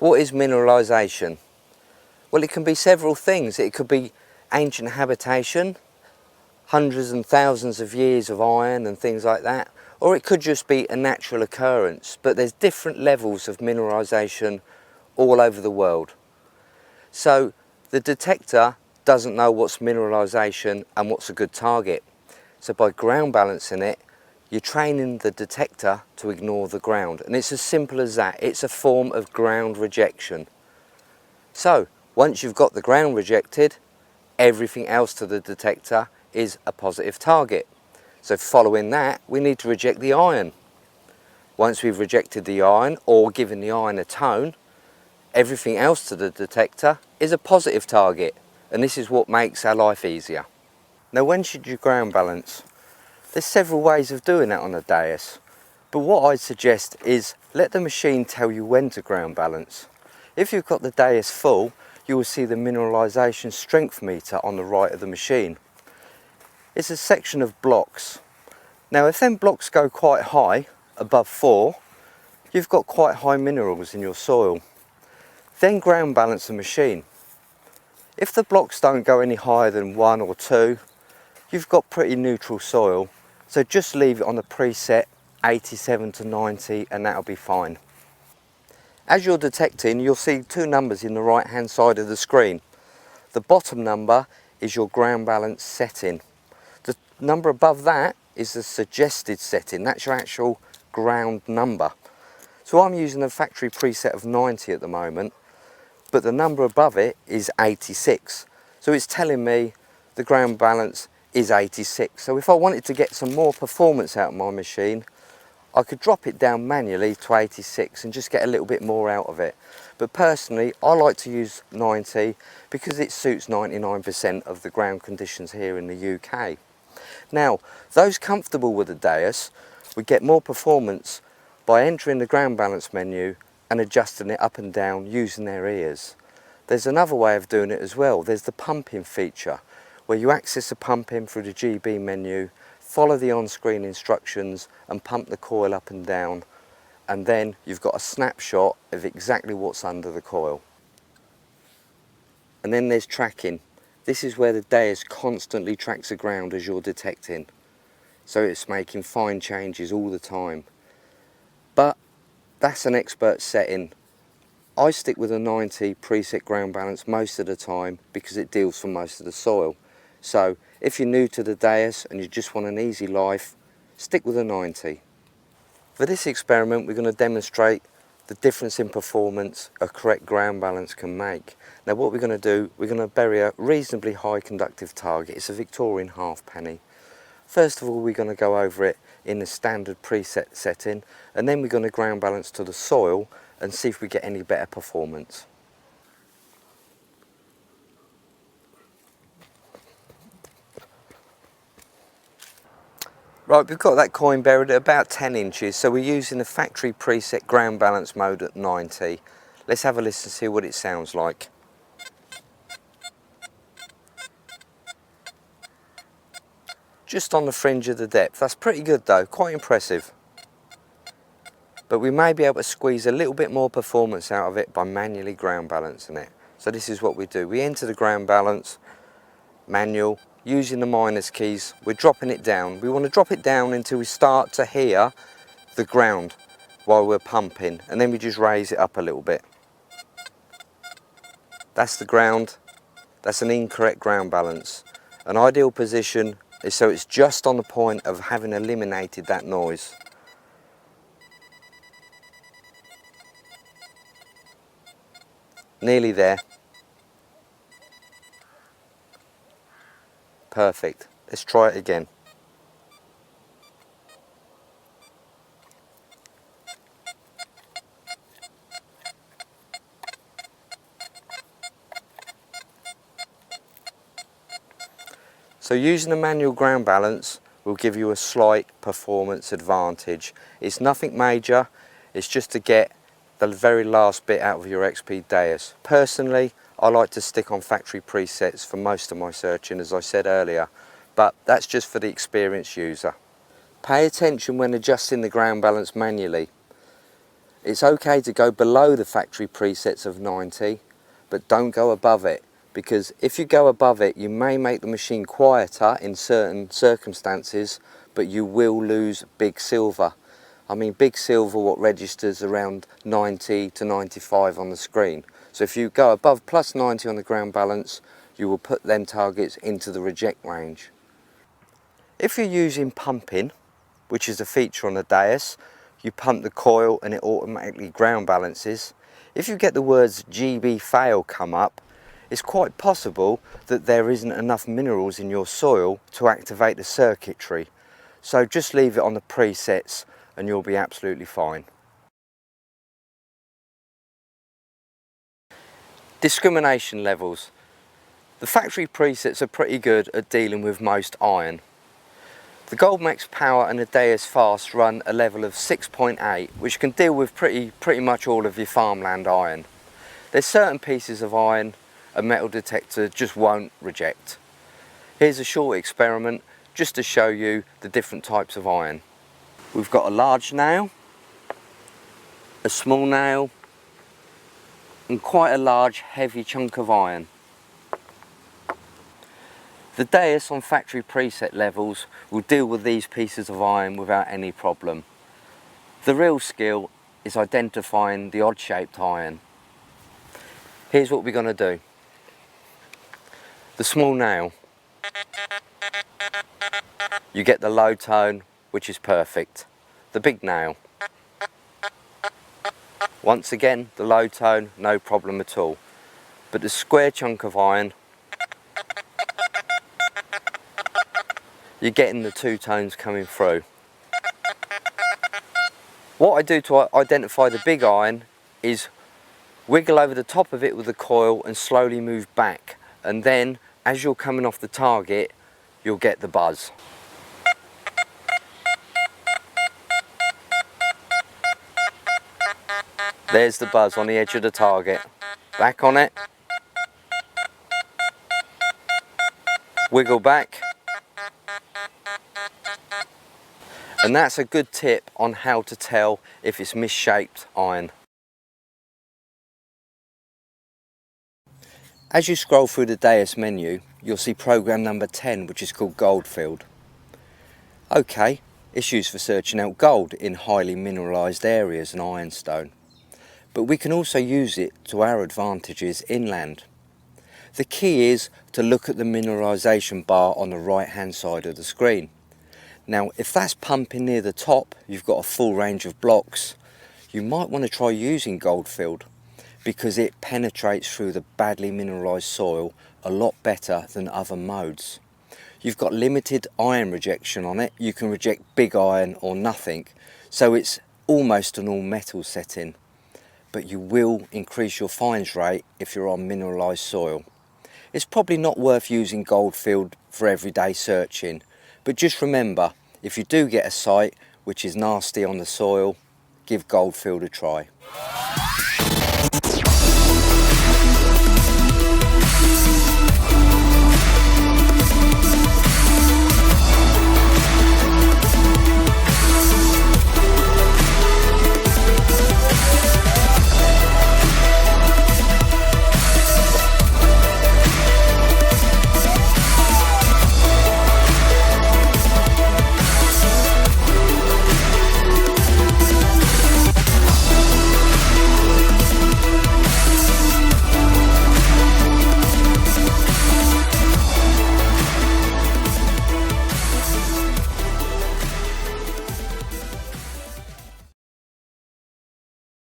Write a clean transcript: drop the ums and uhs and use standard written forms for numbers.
What is mineralisation? Well, it can be several things. It could be ancient habitation, hundreds and thousands of years of iron and things like that, or it could just be a natural occurrence. But there's different levels of mineralisation all over the world. So the detector doesn't know what's mineralisation and what's a good target. So by ground balancing it, you're training the detector to ignore the ground. And it's as simple as that. It's a form of ground rejection. So once you've got the ground rejected, everything else to the detector is a positive target. So following that, we need to reject the iron. Once we've rejected the iron or given the iron a tone, everything else to the detector is a positive target. And this is what makes our life easier. Now, when should you ground balance? There's several ways of doing that on a dais, but what I'd suggest is let the machine tell you when to ground balance. If you've got the dais full, you will see the mineralisation strength meter on the right of the machine. It's a section of blocks. Now, if them blocks go quite high, above 4, you've got quite high minerals in your soil. Then ground balance the machine. If the blocks don't go any higher than 1 or 2, you've got pretty neutral soil. So just leave it on the preset 87 to 90 and that'll be fine. As you're detecting, you'll see 2 numbers in the right hand side of the screen. The bottom number is your ground balance setting. The number above that is the suggested setting. That's your actual ground number. So I'm using a factory preset of 90 at the moment, but the number above it is 86. So it's telling me the ground balance is 86. So if I wanted to get some more performance out of my machine, I could drop it down manually to 86 and just get a little bit more out of it. But personally, I like to use 90 because it suits 99% of the ground conditions here in the UK. Now, those comfortable with the dais would get more performance by entering the ground balance menu and adjusting it up and down using their ears. There's another way of doing it as well. There's the pumping feature, where you access the pumping through the GB menu, follow the on-screen instructions and pump the coil up and down, and then you've got a snapshot of exactly what's under the coil. And then there's tracking. This is where the dais constantly tracks the ground as you're detecting. So it's making fine changes all the time. But that's an expert setting. I stick with a 90 preset ground balance most of the time because it deals for most of the soil. So if you're new to the dais and you just want an easy life, stick with a 90. For this experiment, we're going to demonstrate the difference in performance a correct ground balance can make. Now what we're going to do, we're going to bury a reasonably high conductive target. It's a Victorian halfpenny. First of all, we're going to go over it in the standard preset setting, and then we're going to ground balance to the soil and see if we get any better performance. Right, we've got that coin buried at about 10 inches, so we're using the factory preset ground balance mode at 90. Let's have a listen and see what it sounds like. Just on the fringe of the depth. That's pretty good though, quite impressive. But we may be able to squeeze a little bit more performance out of it by manually ground balancing it. So this is what we do. We enter the ground balance, manual, using the minus keys. We're dropping it down. We want to drop it down until we start to hear the ground while we're pumping, and then we just raise it up a little bit. That's the ground. That's an incorrect ground balance. An ideal position is so it's just on the point of having eliminated that noise. Nearly there. Perfect. Let's try it again. So using a manual ground balance will give you a slight performance advantage. It's nothing major, it's just to get the very last bit out of your XP dais. Personally, I like to stick on factory presets for most of my searching, as I said earlier, but that's just for the experienced user. Pay attention when adjusting the ground balance manually. It's okay to go below the factory presets of 90, but don't go above it, because if you go above it, you may make the machine quieter in certain circumstances, but you will lose big silver. I mean, big silver what registers around 90 to 95 on the screen. So if you go above plus 90 on the ground balance, you will put them targets into the reject range. If you're using pumping, which is a feature on the Deus, you pump the coil and it automatically ground balances. If you get the words GB fail come up, it's quite possible that there isn't enough minerals in your soil to activate the circuitry. So just leave it on the presets and you'll be absolutely fine. Discrimination levels. The factory presets are pretty good at dealing with most iron. The Goldmax Power and the Deus Fast run a level of 6.8, which can deal with pretty much all of your farmland iron. There's certain pieces of iron a metal detector just won't reject. Here's a short experiment just to show you the different types of iron. We've got a large nail, a small nail, and quite a large heavy chunk of iron. The Deus on factory preset levels will deal with these pieces of iron without any problem. The real skill is identifying the odd shaped iron. Here's what we're going to do. The small nail, you get the low tone, which is perfect. The big nail, once again the low tone, no problem at all. But the square chunk of iron, you're getting the two tones coming through. What I do to identify the big iron is wiggle over the top of it with the coil and slowly move back, and then as you're coming off the target you'll get the buzz. There's the buzz on the edge of the target. Back on it, wiggle back, and that's a good tip on how to tell if it's misshaped iron. As you scroll through the Deus menu, you'll see program number 10, which is called Goldfield. Okay, it's used for searching out gold in highly mineralised areas and ironstone. But we can also use it to our advantages inland. The key is to look at the mineralisation bar on the right hand side of the screen. Now if that's pumping near the top, you've got a full range of blocks, you might want to try using Goldfield because it penetrates through the badly mineralised soil a lot better than other modes. You've got limited iron rejection on it, you can reject big iron or nothing, so it's almost an all metal setting. But you will increase your finds rate if you're on mineralised soil. It's probably not worth using Goldfield for everyday searching, but just remember, if you do get a site which is nasty on the soil, give Goldfield a try.